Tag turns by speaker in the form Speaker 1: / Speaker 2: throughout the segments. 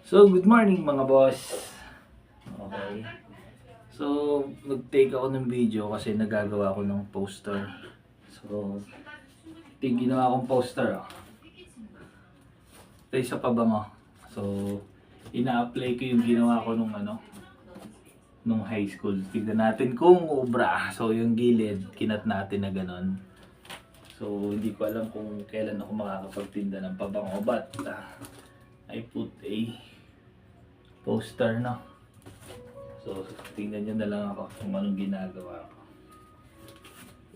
Speaker 1: So, good morning mga boss. Okay. So, nag-take ako ng video kasi nagagawa ako ng poster. So, ito yung ginawa kong poster. Ito isa pa ba mo? So, ina-apply ko yung ginawa ko nung high school. Tignan natin kung ubra. So, yung gilid, kinat natin na ganon. So, hindi ko alam kung kailan ako makakapagtinda ng pabango. But, I put a poster, no? So, tingnan nyo na lang ako kung anong ginagawa ko.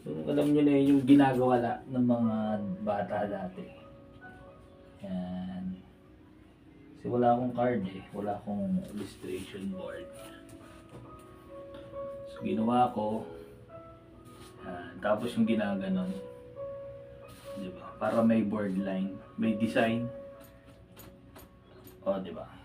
Speaker 1: So, alam nyo na yun yung ginagawa ng mga bata dati. Yan. Kasi wala akong card eh. Wala akong illustration board. So, ginawa ko. Yan. Tapos yung ginaganon. Diba? Para may board line. May design. O, diba?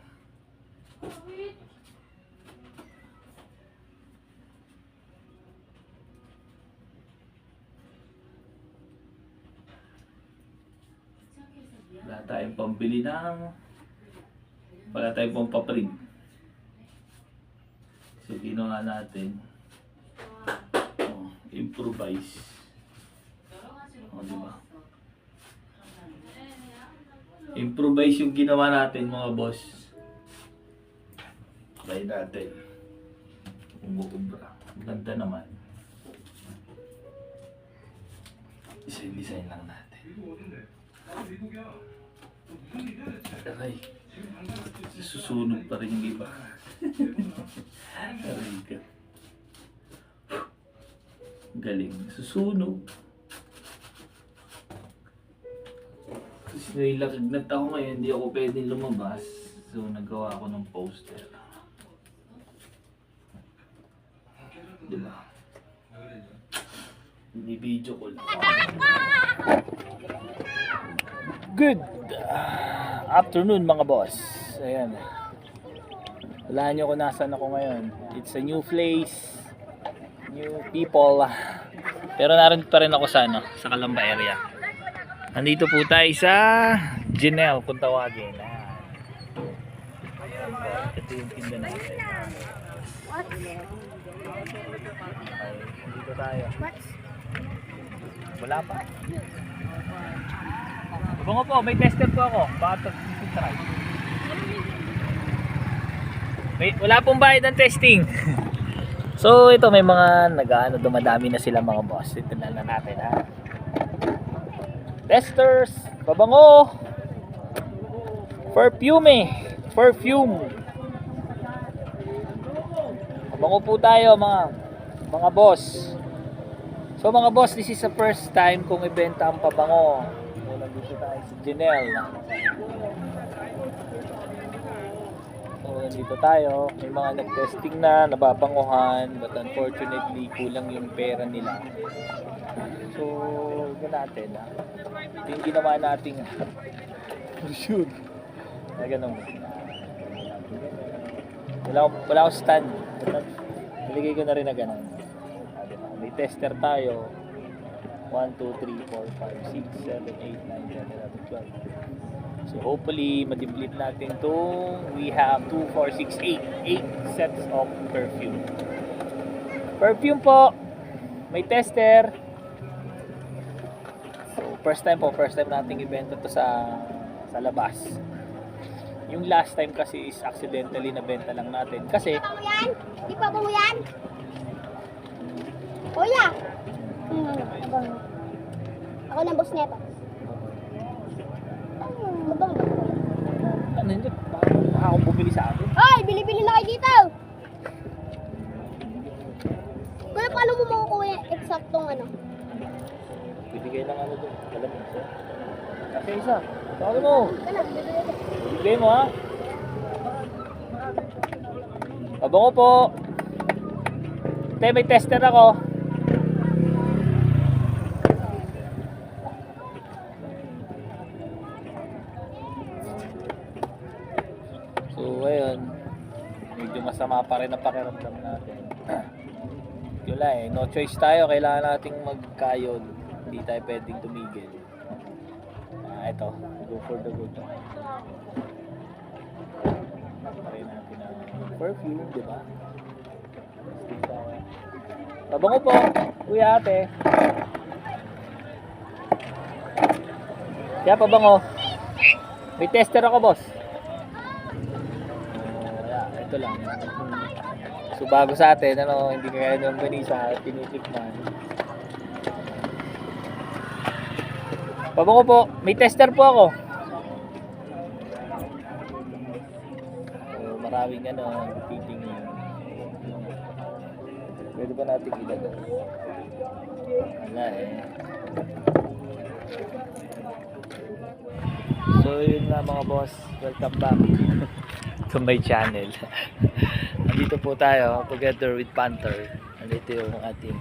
Speaker 1: Wala tayong pambili wala tayong pampaprint. So ginawa natin improvise. Diba? Improvise yung ginawa natin mga boss. Try natin. Umubra. Ganda naman. Design lang natin. Aray. Susunog pa rin yung iba. Aray ka. Galing. Susunog. Kasi nailagnat ako ngayon. Hindi ako pwedeng lumabas. So nagawa ako ng poster. Diba? Ni-video ko lang. Good afternoon mga boss. Ayan. Wala nyo kung nasan ako ngayon. It's a new place, new people. Pero narin pa rin ako sa Calamba area. Nandito po tayo sa Janelle kung tawagin. Ito yung tinda natin. Dito tayo. Wala pa. Bungo po, may tester po ako. Baka try. Wala pong bayad ng testing. So ito may mga dumadami na sila mga boss. Ito na natin ha. Testers, pabango. Perfume. Pabango po tayo mga boss. So mga boss, this is the first time kong ibenta ang pabango. Nandito tayo sa Janelle. So nandito tayo. May mga nag-testing na, nababanguhan. But unfortunately, kulang yung pera nila. So, ito natin. Ito yung ginawa nating shoot. Na ganun. Wala akong stand. Naligay ko na rin na ganun. May tester tayo. 1, 2, 3, 4, 5, 6, 7, 8, 9, 10, 11, 12. So hopefully ma-deplete natin itong we have 2, 4, 6, 8 sets of perfume. Perfume po. May tester. So first time nating ibenta to sa labas. Yung last time kasi is accidentally nabenta lang natin kasi
Speaker 2: di pa mo yan? Kuya. Ako na boss neto.
Speaker 1: ano yun? Baka akong bumili sa akin.
Speaker 2: Hoy, bili-bili na kayo dito. Kuya, paano mo makukuha eksaktong
Speaker 1: Bibigay lang doon. Alam mo siya. Kasi isa. Tawag mo. Bibigay mo ha. Pabango po. Te, may tester ako. So ayun, medyo masama pa rin ang pakiramdam natin. Yun lang no choice tayo, kailangan nating magkayod. Hindi tayo pwedeng tumigil. Ito, go for the good. Perfume, di ba? Pabango po, kuya ate. Kaya pabango. May tester ako, boss. Ito lang. So bago sa atin, ano, hindi kaya ng banisa, tinitikman. Pabango po, may tester po ako. So, maraming ano, titingin. Pwede ba natin ilagay? Wala eh. So yun nga mga boss, welcome back to my channel. Nandito po tayo together with Panther. Nandito yung ating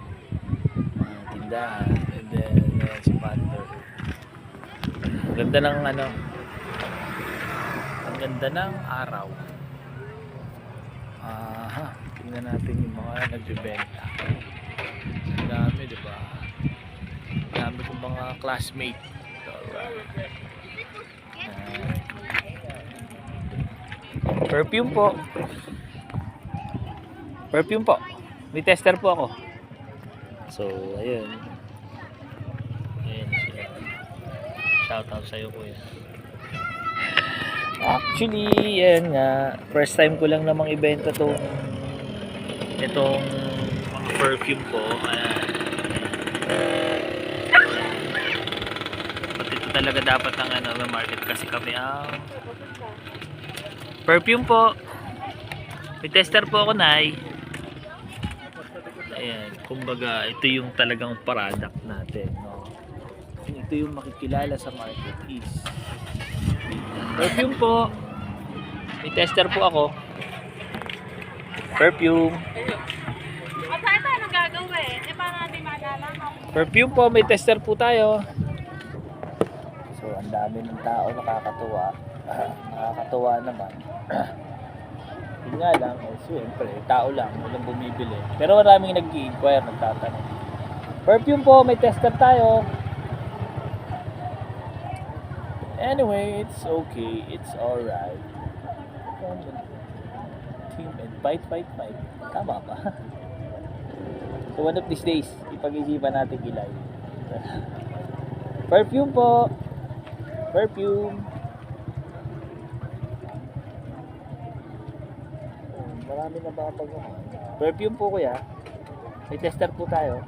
Speaker 1: tindahan, and then si Panther. Ang ganda ng ano, ang ganda ng araw. Tingnan natin yung mga nagbebenta. Ang dami, diba? Ang dami kong mga classmate. Alright. Perfume po. Perfume po. May tester po ako. So, ayun. Ayun siya. Shoutout sa'yo, kuya. Actually, yan nga. First time ko lang namang ibenta itong mga perfume ko. Ayan. But ito talaga dapat ang market kasi kami ang perfume po. May tester po ako, Nay. Ayan, kumbaga ito yung talagang product natin, no? Ito yung makikilala sa market is perfume po. May tester po ako. Perfume. Perfume po, may tester po tayo. So, ang dami ng tao, nakakatuwa. Nakakatuwa naman. Yun nga lang, siyempre, tao lang, walang bumibili. Pero maraming nag-i-inquire, nagtatanong. Perfume po, may tester tayo. Anyway, it's okay, it's alright. Team and fight. Tama ba? So one of these days, ipag-isipan natin kilay. Perfume po. Perfume. Marami na ba pag perfume po, kuya. May tester po tayo.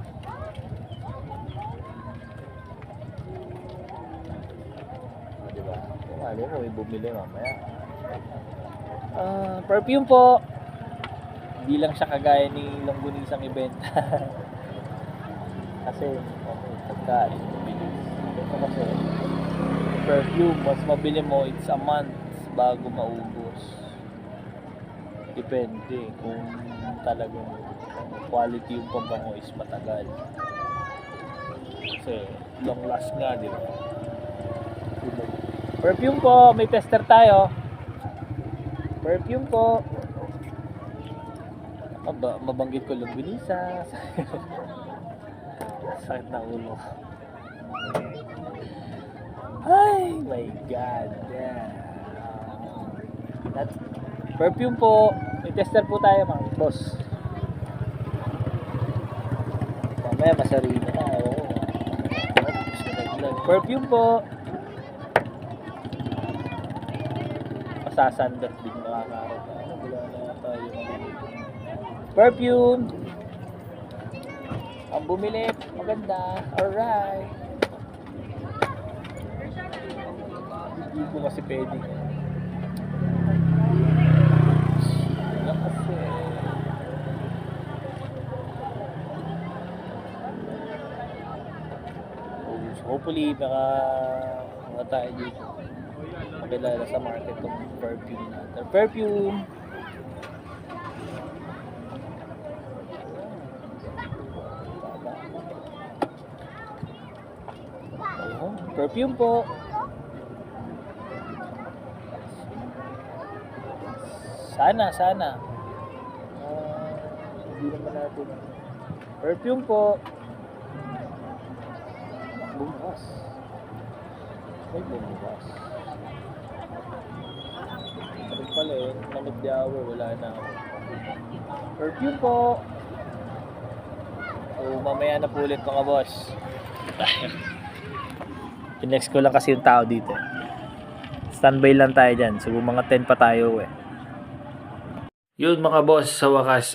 Speaker 1: Diba? Kung alam mo, may bumili mamaya. Perfume po. Hindi lang siya kagaya ni Longganisang ibenta. Kasi pagkain mabilis. Ito kasi perfume, mas mabili mo, it's a month bago maubos. Depende kung talagang quality yung pabango is matagal. Kasi long last nga, di ba? Perfume po, may tester tayo. Perfume po. Mabanggit ko Longganisa. Sakit na ulo. Ay, my God. Yeah. Perfume po. May tester po tayo, mga boss. Mamaya masarili na. Perfume po. Masasandat din makakaroon. Wala na tayo. Perfume. Ang bumili, maganda. Alright. Hindi ko kasi pwede. Wala kasi. So hopefully, baka tayo dito. Makilala sa market ng perfume natin. Perfume. Perfume po. Sana. Hindi naman natin. Perfume po. Bumukas. May bumukas. Sabi pala eh, manod the hour, wala na ako. Curfew po. So, mamaya na po ulit mga boss. Pinex ko lang kasi yung tao dito. Standby lang tayo dyan. So, mga 10 pa tayo Yun mga boss, sa wakas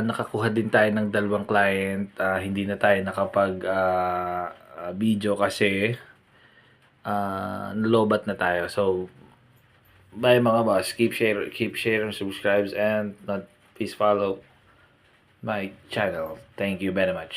Speaker 1: nakakuha din tayo ng dalawang client. Hindi na tayo nakapag video kasi nalobat na tayo. So, bye mga boss. Keep sharing, subscribes, and please follow my channel. Thank you very much.